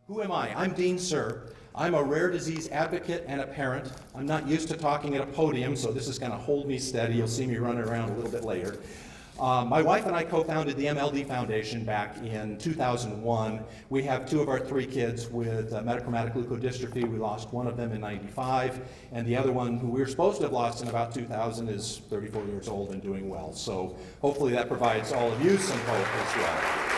Who am I? I'm Dean Suhr. I'm a rare disease advocate and a parent. I'm not used to talking at a podium, so this is going to hold me steady. You'll see me running around a little bit later. My wife and I co-founded the MLD Foundation back in 2001. We have two of our three kids with metachromatic leukodystrophy. We lost one of them in '95, and the other one, who we were supposed to have lost in about 2000, is 34 years old and doing well. So hopefully that provides all of you some hope as well.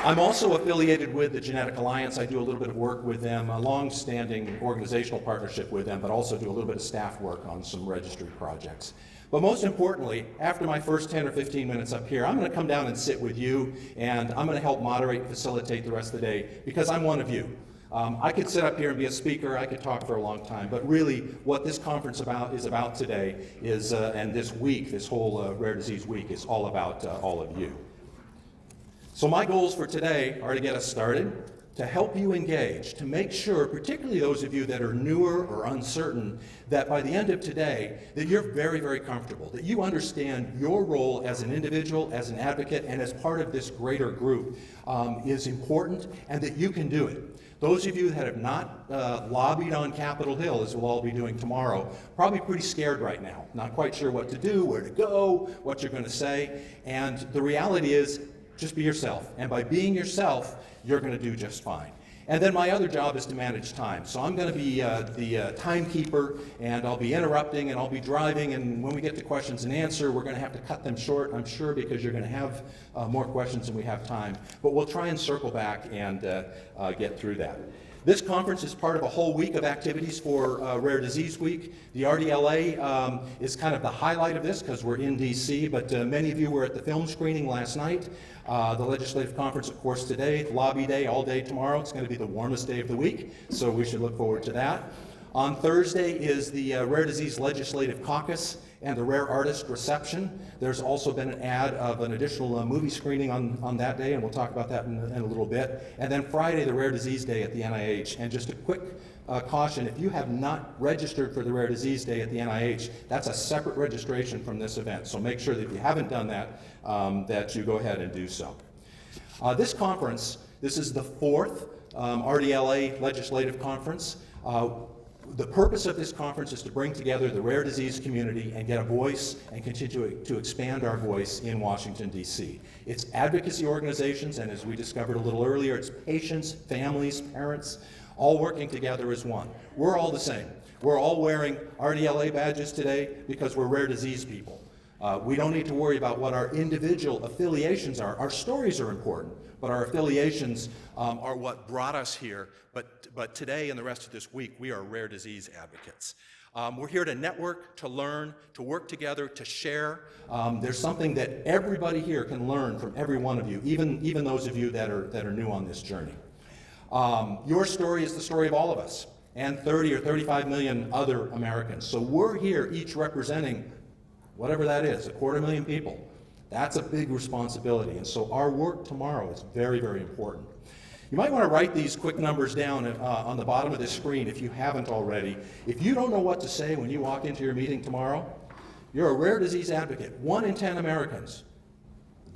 I'm also affiliated with the Genetic Alliance. I do a little bit of work with them, a long-standing organizational partnership with them, but also do a little bit of staff work on some registry projects. But most importantly, after my first 10 or 15 minutes up here, I'm going to come down and sit with you, and I'm going to help moderate and facilitate the rest of the day, because I'm one of you. I could sit up here and be a speaker, I could talk for a long time, but really what this conference is about today is, and this week, this whole Rare Disease Week, is all about all of you. So my goals for today are to get us started, to help you engage, to make sure, particularly those of you that are newer or uncertain, that by the end of today, that you're very, very comfortable, that you understand your role as an individual, as an advocate, and as part of this greater group is important, and that you can do it. Those of you that have not lobbied on Capitol Hill, as we'll all be doing tomorrow, probably pretty scared right now, not quite sure what to do, where to go, what you're going to say, and the reality is, just be yourself, and by being yourself, you're going to do just fine. And then my other job is to manage time. So I'm going to be the timekeeper, and I'll be interrupting, and I'll be driving, and when we get to questions and answer, we're going to have to cut them short, I'm sure, because you're going to have more questions than we have time. But we'll try and circle back and get through that. This conference is part of a whole week of activities for Rare Disease Week. The RDLA is kind of the highlight of this because we're in DC, but many of you were at the film screening last night. The legislative conference, of course, today, lobby day, all day tomorrow. It's going to be the warmest day of the week, so we should look forward to that. On Thursday is the Rare Disease Legislative Caucus and the Rare Artist Reception. There's also been an ad of an additional movie screening on that day, and we'll talk about that in a little bit. And then Friday, the Rare Disease Day at the NIH. And just a quick caution, if you have not registered for the Rare Disease Day at the NIH, that's a separate registration from this event. So make sure that if you haven't done that, that you go ahead and do so. This conference, this is the fourth RDLA Legislative Conference. The purpose of this conference is to bring together the rare disease community and get a voice and continue to expand our voice in Washington, D.C. It's advocacy organizations, and as we discovered a little earlier, it's patients, families, parents, all working together as one. We're all the same. We're all wearing RDLA badges today because we're rare disease people. We don't need to worry about what our individual affiliations are. Our stories are important, but our affiliations are what brought us here. But today and the rest of this week, we are rare disease advocates. We're here to network, to learn, to work together, to share. There's something that everybody here can learn from every one of you, even those of you that are new on this journey. Your story is the story of all of us, and 30 or 35 million other Americans. So we're here each representing whatever that is, 250,000 people. That's a big responsibility, and so our work tomorrow is very, very important. You might want to write these quick numbers down on the bottom of this screen if you haven't already. If you don't know what to say when you walk into your meeting tomorrow, you're a rare disease advocate. 1 in 10 Americans.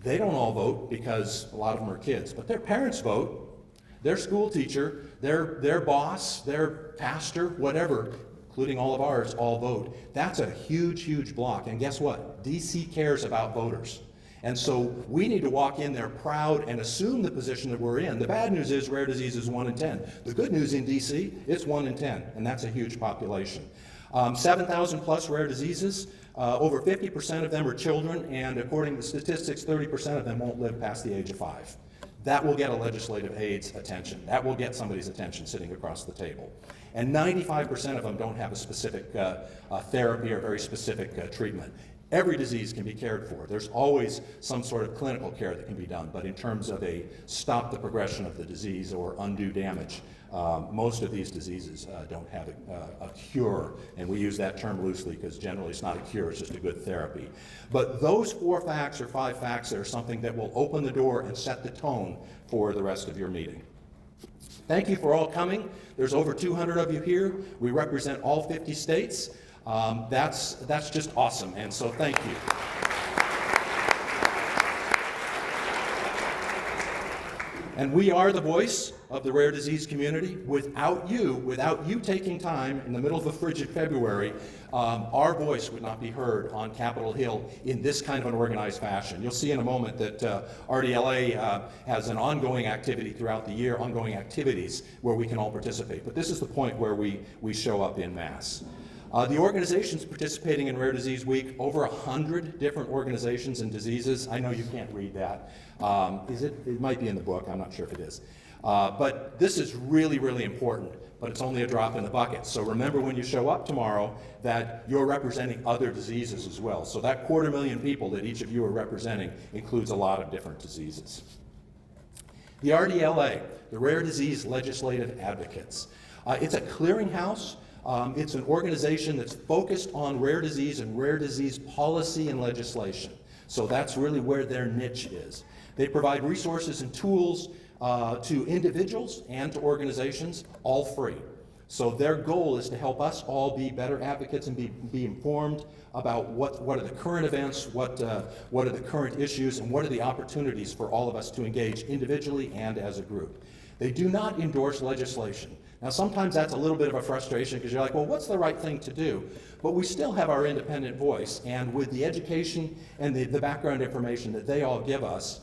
They don't all vote because a lot of them are kids, but their parents vote, their school teacher, their boss, their pastor, whatever, including all of ours, all vote. That's a huge, huge block. And guess what? DC cares about voters. And so we need to walk in there proud and assume the position that we're in. The bad news is rare disease is 1 in 10. The good news in DC, it's 1 in 10, and that's a huge population. 7,000 plus rare diseases. Over 50% of them are children, and according to statistics, 30% of them won't live past the age of 5. That will get a legislative aide's attention. That will get somebody's attention sitting across the table. And 95% of them don't have a specific therapy or very specific treatment. Every disease can be cared for. There's always some sort of clinical care that can be done, but in terms of a stop the progression of the disease or undo damage, most of these diseases don't have a cure, and we use that term loosely because generally it's not a cure, it's just a good therapy. But those 4 facts or 5 facts are something that will open the door and set the tone for the rest of your meeting. Thank you for all coming. There's over 200 of you here. We represent all 50 states. That's just awesome, and so thank you. And we are the voice of the rare disease community. Without you taking time in the middle of a frigid February, our voice would not be heard on Capitol Hill in this kind of an organized fashion. You'll see in a moment that RDLA has an ongoing activity throughout the year, ongoing activities where we can all participate. But this is the point where we show up en masse. The organizations participating in Rare Disease Week, over 100 different organizations and diseases. I know you can't read that. It might be in the book, I'm not sure if it is. But this is really, really important, but it's only a drop in the bucket. So remember when you show up tomorrow that you're representing other diseases as well. So that 250,000 people that each of you are representing includes a lot of different diseases. The RDLA, the Rare Disease Legislative Advocates. It's a clearinghouse. It's an organization that's focused on rare disease and rare disease policy and legislation. So that's really where their niche is. They provide resources and tools to individuals and to organizations, all free. So their goal is to help us all be better advocates and be informed about what are the current events, what are the current issues, and what are the opportunities for all of us to engage individually and as a group. They do not endorse legislation. Now sometimes that's a little bit of a frustration because you're like, well, what's the right thing to do? But we still have our independent voice, and with the education and the background information that they all give us,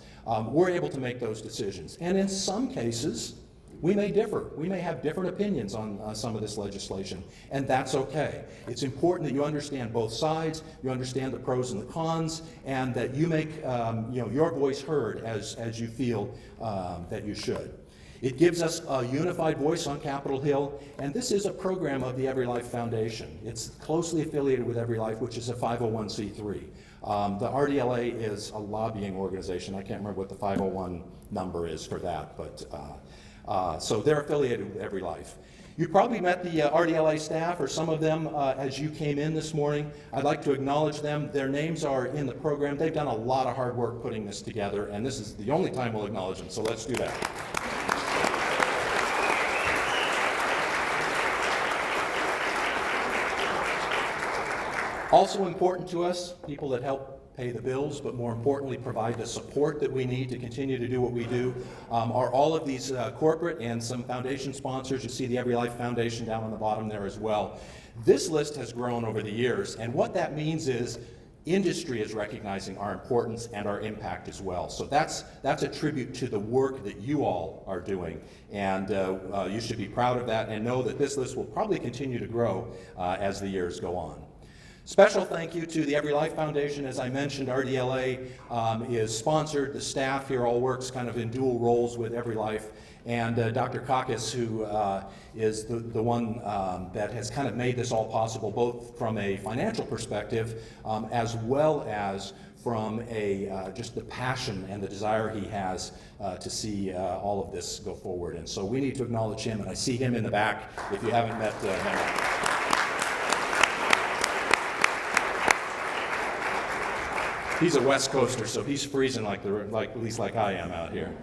we're able to make those decisions. And in some cases, we may differ. We may have different opinions on some of this legislation, and that's okay. It's important that you understand both sides, you understand the pros and the cons, and that you make your voice heard as you feel that you should. It gives us a unified voice on Capitol Hill, and this is a program of the Every Life Foundation. It's closely affiliated with Every Life, which is a 501c3. The RDLA is a lobbying organization. I can't remember what the 501 number is for that, but so they're affiliated with Every Life. You probably met the RDLA staff, or some of them, as you came in this morning. I'd like to acknowledge them. Their names are in the program. They've done a lot of hard work putting this together, and this is the only time we'll acknowledge them, so let's do that. Also important to us, people that help pay the bills, but more importantly provide the support that we need to continue to do what we do, are all of these corporate and some foundation sponsors. You see the Every Life Foundation down on the bottom there as well. This list has grown over the years, and what that means is industry is recognizing our importance and our impact as well. So that's a tribute to the work that you all are doing, and you should be proud of that and know that this list will probably continue to grow as the years go on. Special thank you to the Every Life Foundation. As I mentioned, RDLA is sponsored. The staff here all works kind of in dual roles with Every Life. And Dr. Kakis, who is the one that has kind of made this all possible, both from a financial perspective as well as from just the passion and the desire he has to see all of this go forward. And so we need to acknowledge him, and I see him in the back if you haven't met him. He's a West Coaster, so he's freezing at least like I am out here.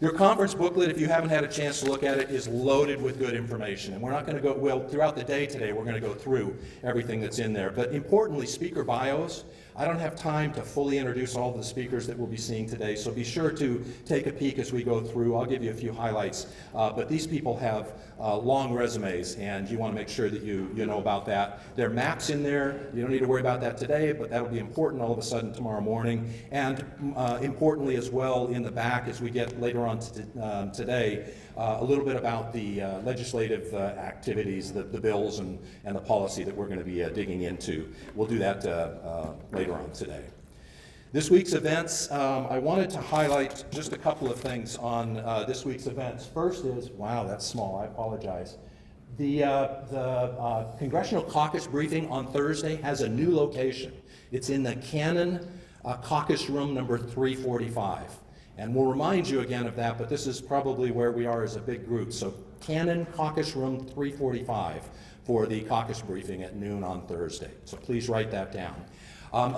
Your conference booklet, if you haven't had a chance to look at it, is loaded with good information. And we're not going to go, well, throughout the day today, we're going to go through everything that's in there. But importantly, speaker bios. I don't have time to fully introduce all of the speakers that we'll be seeing today, so be sure to take a peek as we go through. I'll give you a few highlights. But these people have long resumes, and you want to make sure that you know about that. There are maps in there. You don't need to worry about that today, but that'll be important all of a sudden tomorrow morning. And importantly as well, in the back, as we get later on today, a little bit about the legislative activities, the bills and the policy that we're going to be digging into. We'll do that later on today. This week's events, I wanted to highlight just a couple of things on this week's events. First is, wow, that's small, I apologize. The Congressional Caucus briefing on Thursday has a new location. It's in the Cannon Caucus Room number 345. And we'll remind you again of that, but this is probably where we are as a big group. So Cannon Caucus Room 345 for the caucus briefing at noon on Thursday. So please write that down.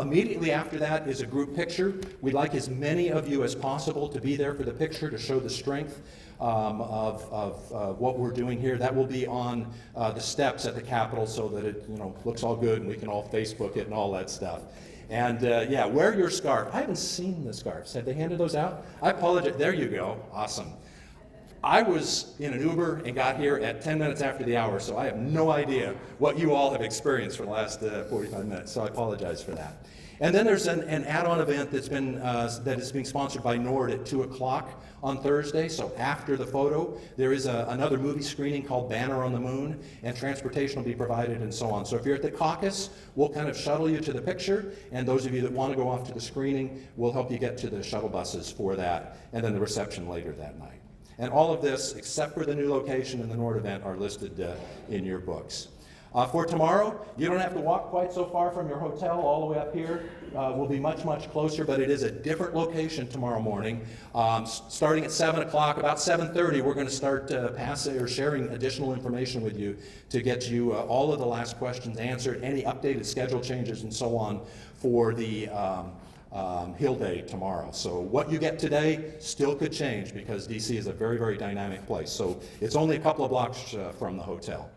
Immediately after that is a group picture. We'd like as many of you as possible to be there for the picture to show the strength of what we're doing here. That will be on the steps at the Capitol so that it looks all good and we can all Facebook it and all that stuff. And yeah, wear your scarf. I haven't seen the scarves. Have they handed those out? I apologize. There you go. Awesome. I was in an Uber and got here at 10 minutes after the hour, so I have no idea what you all have experienced for the last 45 minutes, so I apologize for that. And then there's an add-on event that is being sponsored by Nord at 2 o'clock on Thursday. So after the photo, there is another movie screening called Banner on the Moon, and transportation will be provided and so on. So if you're at the caucus, we'll kind of shuttle you to the picture, and those of you that want to go off to the screening, we'll help you get to the shuttle buses for that, and then the reception later that night. And all of this, except for the new location and the Nord event, are listed in your books. For tomorrow, you don't have to walk quite so far from your hotel all the way up here. We'll be much, much closer, but it is a different location tomorrow morning. Starting at 7 o'clock, about 7:30, we're going to start sharing additional information with you to get you all of the last questions answered, any updated schedule changes and so on for the Hill Day tomorrow. So what you get today still could change because DC is a very, very dynamic place. So it's only a couple of blocks from the hotel.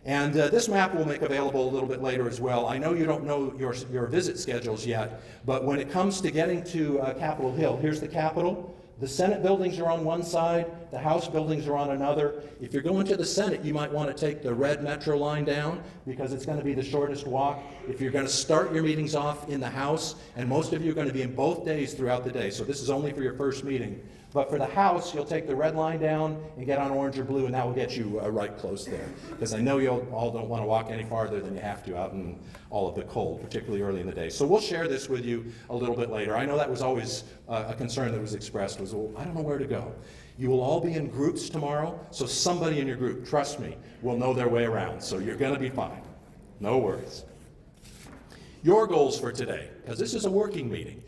And this map we'll make available a little bit later as well. I know you don't know your visit schedules yet, but when it comes to getting to Capitol Hill, here's the Capitol. The Senate buildings are on one side, the House buildings are on another. If you're going to the Senate, you might want to take the red metro line down because it's going to be the shortest walk. If you're going to start your meetings off in the House, and most of you are going to be in both days throughout the day, so this is only for your first meeting. But for the House, you'll take the red line down and get on orange or blue, and that will get you right close there. Because I know you all don't want to walk any farther than you have to out in all of the cold, particularly early in the day. So we'll share this with you a little bit later. I know that was always a concern that was expressed was, well, I don't know where to go. You will all be in groups tomorrow, so somebody in your group, trust me, will know their way around. So you're going to be fine. No worries. Your goals for today, because this is a working meeting,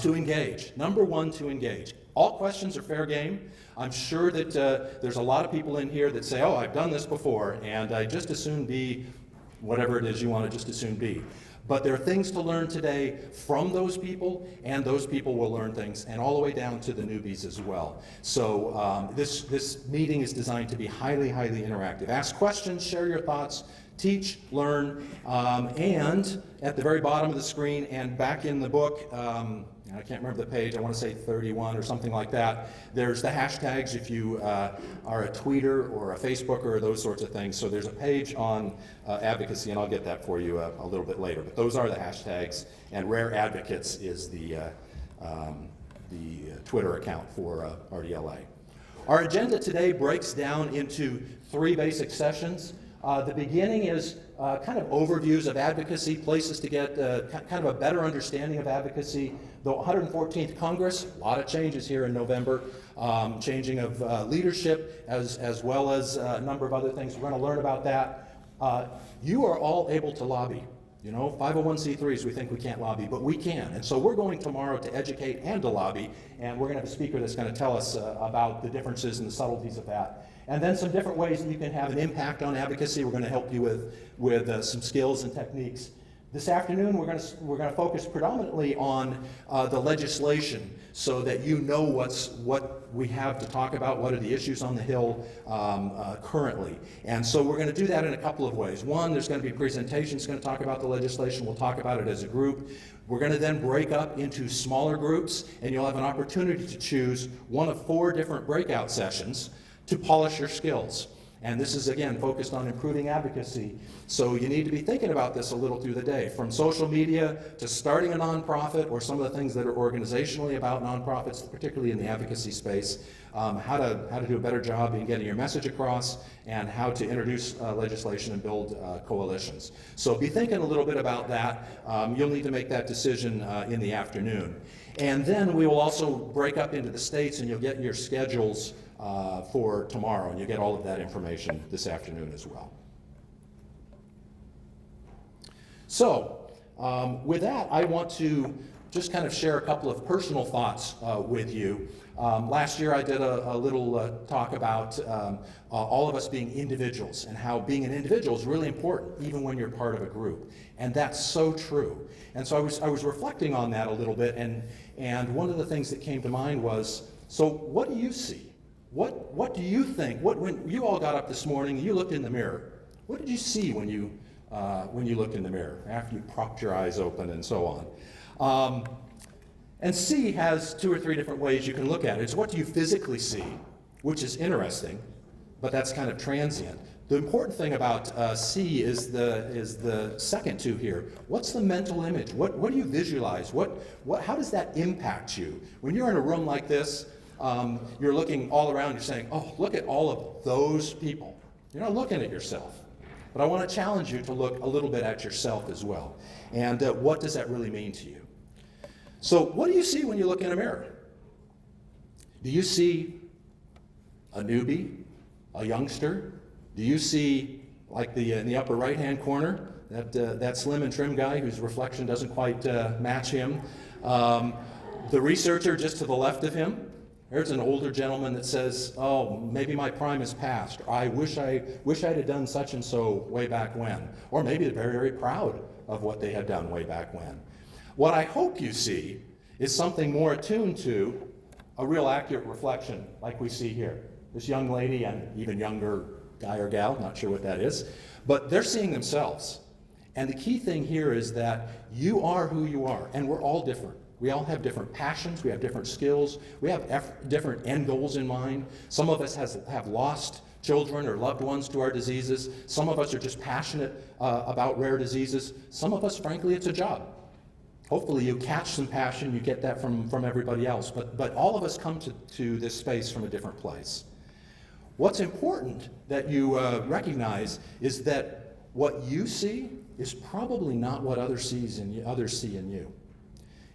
to engage. Number one, to engage. All questions are fair game. I'm sure that there's a lot of people in here that say, oh, I've done this before, and I just as soon be whatever it is you want to just as soon be. But there are things to learn today from those people, and those people will learn things, and all the way down to the newbies as well. So this meeting is designed to be highly, highly interactive. Ask questions, share your thoughts, teach, learn, and at the very bottom of the screen and back in the book, I can't remember the page, I want to say 31 or something like that. There's the hashtags if you are a tweeter or a Facebooker or those sorts of things. So there's a page on advocacy, and I'll get that for you a little bit later. But those are the hashtags, and Rare Advocates is the Twitter account for RDLA. Our agenda today breaks down into 3 basic sessions. The beginning is kind of overviews of advocacy, places to get kind of a better understanding of advocacy. The 114th Congress, a lot of changes here in November, changing of leadership as well as a number of other things. We're going to learn about that. You are all able to lobby. You know, 501c3s, we think we can't lobby, but we can. And so we're going tomorrow to educate and to lobby, and we're going to have a speaker that's going to tell us about the differences and the subtleties of that. And then some different ways that you can have an impact on advocacy. We're going to help you with some skills and techniques. This afternoon, we're going to focus predominantly on the legislation so that you know what we have to talk about, what are the issues on the Hill currently. And so we're going to do that in a couple of ways. One, there's going to be presentations going to talk about the legislation. We'll talk about it as a group. We're going to then break up into smaller groups, and you'll have an opportunity to choose one of 4 different breakout sessions to polish your skills. And this is, again, focused on improving advocacy. So you need to be thinking about this a little through the day, from social media to starting a nonprofit or some of the things that are organizationally about nonprofits, particularly in the advocacy space, how to do a better job in getting your message across, and how to introduce legislation and build coalitions. So be thinking a little bit about that. You'll need to make that decision in the afternoon. And then we will also break up into the states, and you'll get your schedules for tomorrow, and you get all of that information this afternoon as well. So with that, I want to just kind of share a couple of personal thoughts with you. Last year I did a little talk about all of us being individuals and how being an individual is really important even when you're part of a group. And that's so true. And so I was reflecting on that a little bit, and one of the things that came to mind was, so what do you see? What do you think? When you all got up this morning, you looked in the mirror, what did you see when you when you look in the mirror, after you propped your eyes open and so on. And C has 2 or 3 different ways you can look at it. It's what do you physically see, which is interesting, but that's kind of transient. The important thing about C is the second 2 here. What's the mental image? What do you visualize? How does that impact you? When you're in a room like this, you're looking all around, you're saying, oh, look at all of those people. You're not looking at yourself. But I want to challenge you to look a little bit at yourself as well. And what does that really mean to you? So what do you see when you look in a mirror? Do you see a newbie, a youngster? Do you see, like in the upper right-hand corner, that slim and trim guy whose reflection doesn't quite match him? The researcher just to the left of him, there's an older gentleman that says, oh, maybe my prime is past, or I wish I'd have done such and so way back when. Or maybe they're very, very proud of what they had done way back when. What I hope you see is something more attuned to a real accurate reflection like we see here. This young lady and even younger guy or gal, not sure what that is, but they're seeing themselves. And the key thing here is that you are who you are, and we're all different. We all have different passions, we have different skills, we have different end goals in mind. Some of us have lost children or loved ones to our diseases. Some of us are just passionate about rare diseases. Some of us, frankly, it's a job. Hopefully you catch some passion, you get that from everybody else, but all of us come to this space from a different place. What's important that you recognize is that what you see is probably not what others see in you.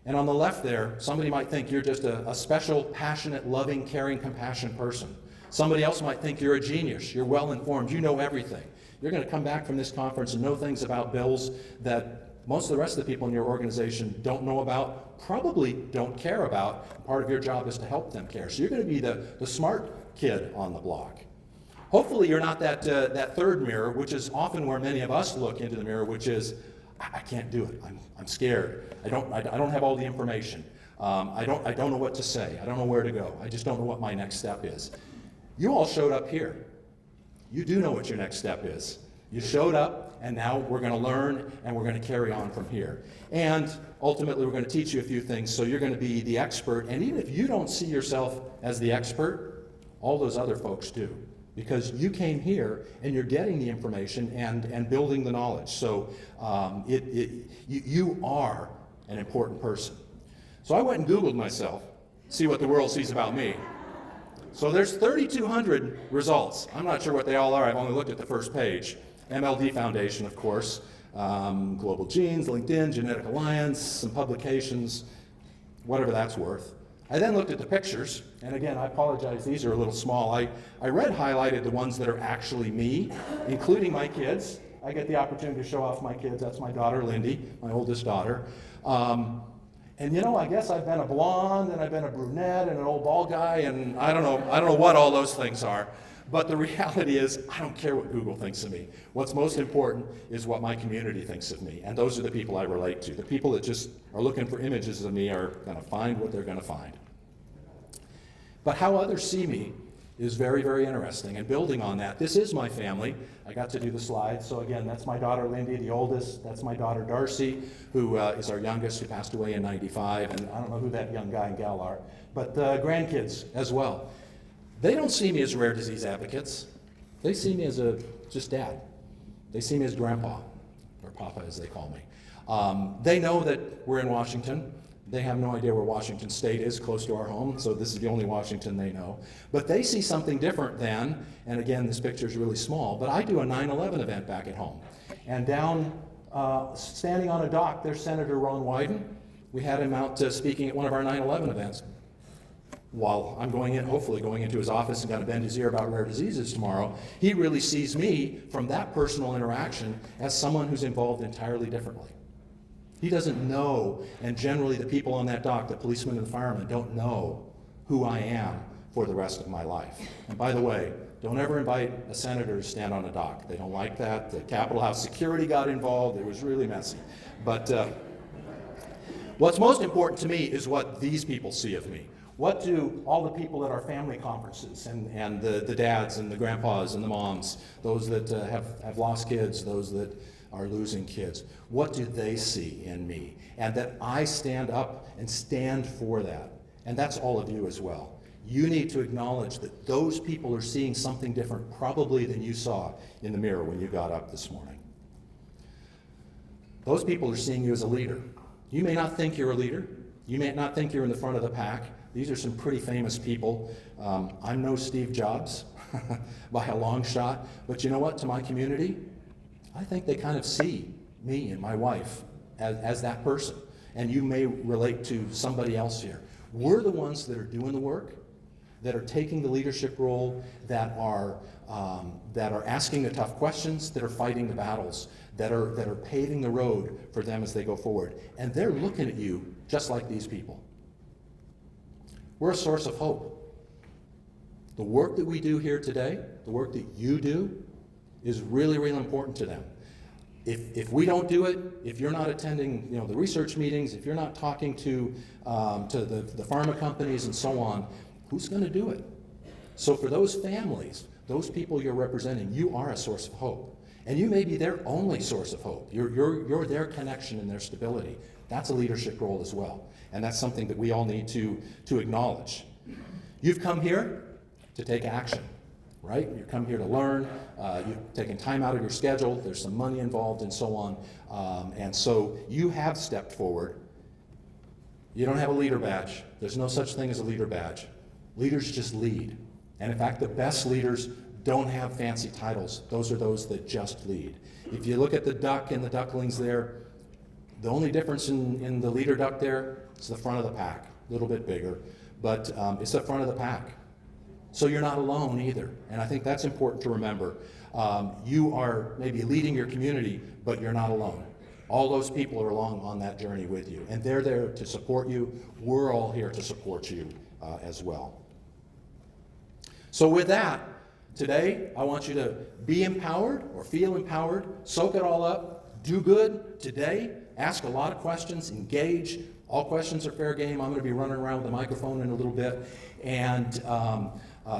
And on the left there, somebody might think you're just a special, passionate, loving, caring, compassionate person. Somebody else might think you're a genius, you're well-informed, you know everything. You're going to come back from this conference and know things about bills that most of the rest of the people in your organization don't know about, probably don't care about. Part of your job is to help them care. So you're going to be the smart kid on the block. Hopefully you're not that third mirror, which is often where many of us look into the mirror, which is, I can't do it. I'm scared. I don't have all the information. I don't know what to say. I don't know where to go. I just don't know what my next step is. You all showed up here. You do know what your next step is. You showed up, and now we're going to learn, and we're going to carry on from here. And ultimately, we're going to teach you a few things, so you're going to be the expert. And even if you don't see yourself as the expert, all those other folks do. Because you came here, and you're getting the information and building the knowledge. So you are an important person. So I went and Googled myself, see what the world sees about me. So there's 3,200 results. I'm not sure what they all are. I've only looked at the first page. MLD Foundation, of course, Global Genes, LinkedIn, Genetic Alliance, some publications, whatever that's worth. I then looked at the pictures, and again, I apologize, these are a little small. I red highlighted the ones that are actually me, including my kids. I get the opportunity to show off my kids. That's my daughter, Lindy, my oldest daughter. And you know, I guess I've been a blonde, and I've been a brunette, and an old bald guy, and I don't know what all those things are. But the reality is, I don't care what Google thinks of me. What's most important is what my community thinks of me, and those are the people I relate to. The people that just are looking for images of me are going to find what they're going to find. But how others see me is very, very interesting. And building on that, this is my family. I got to do the slides. So again, that's my daughter Lindy, the oldest. That's my daughter Darcy, who is our youngest, who passed away in '95. And I don't know who that young guy and gal are, but grandkids as well. They don't see me as rare disease advocates. They see me as just dad. They see me as grandpa, or papa as they call me. They know that we're in Washington. They have no idea where Washington State is, close to our home, so this is the only Washington they know. But they see something different than, and again, this picture is really small, but I do a 9/11 event back at home. And down, standing on a dock, there's Senator Ron Wyden. We had him out speaking at one of our 9/11 events. While I'm hopefully going into his office and going to bend his ear about rare diseases tomorrow, he really sees me from that personal interaction as someone who's involved entirely differently. He doesn't know, and generally the people on that dock, the policemen and the firemen, don't know who I am for the rest of my life. And by the way, don't ever invite a senator to stand on a dock. They don't like that. The Capitol House security got involved. It was really messy. But what's most important to me is what these people see of me. What do all the people at our family conferences and the dads and the grandpas and the moms, those that have lost kids, those that are losing kids. What do they see in me? And that I stand up and stand for that. And that's all of you as well. You need to acknowledge that those people are seeing something different probably than you saw in the mirror when you got up this morning. Those people are seeing you as a leader. You may not think you're a leader. You may not think you're in the front of the pack. These are some pretty famous people. I'm no Steve Jobs by a long shot, but you know what, to my community, I think they kind of see me and my wife as that person. And you may relate to somebody else here. We're the ones that are doing the work, that are taking the leadership role, that are asking the tough questions, that are fighting the battles, that are paving the road for them as they go forward. And they're looking at you just like these people. We're a source of hope. The work that we do here today, the work that you do, is really, really important to them. If we don't do it, if you're not attending, the research meetings, if you're not talking to the pharma companies and so on, who's going to do it? So for those families, those people you're representing, you are a source of hope. And you may be their only source of hope. You're their connection and their stability. That's a leadership role as well. And that's something that we all need to acknowledge. You've come here to take action, right? You've come here to learn. You've taken time out of your schedule. There's some money involved and so on. And so you have stepped forward. You don't have a leader badge. There's no such thing as a leader badge. Leaders just lead. And in fact, the best leaders don't have fancy titles. Those are those that just lead. If you look at the duck and the ducklings there, the only difference in the leader duck there is the front of the pack, a little bit bigger, but it's the front of the pack. So you're not alone either, and I think that's important to remember. You are maybe leading your community, but you're not alone. All those people are along on that journey with you, and they're there to support you. We're all here to support you as well. So with that, today, I want you to be empowered or feel empowered, soak it all up, do good today, ask a lot of questions, engage. All questions are fair game. I'm going to be running around with the microphone in a little bit. And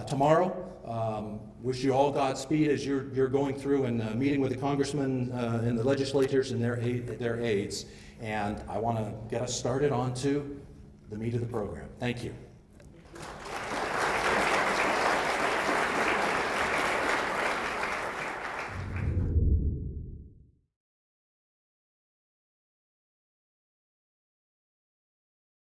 tomorrow, wish you all Godspeed as you're going through and meeting with the congressmen and the legislators and their aides. And I want to get us started on to the meat of the program. Thank you.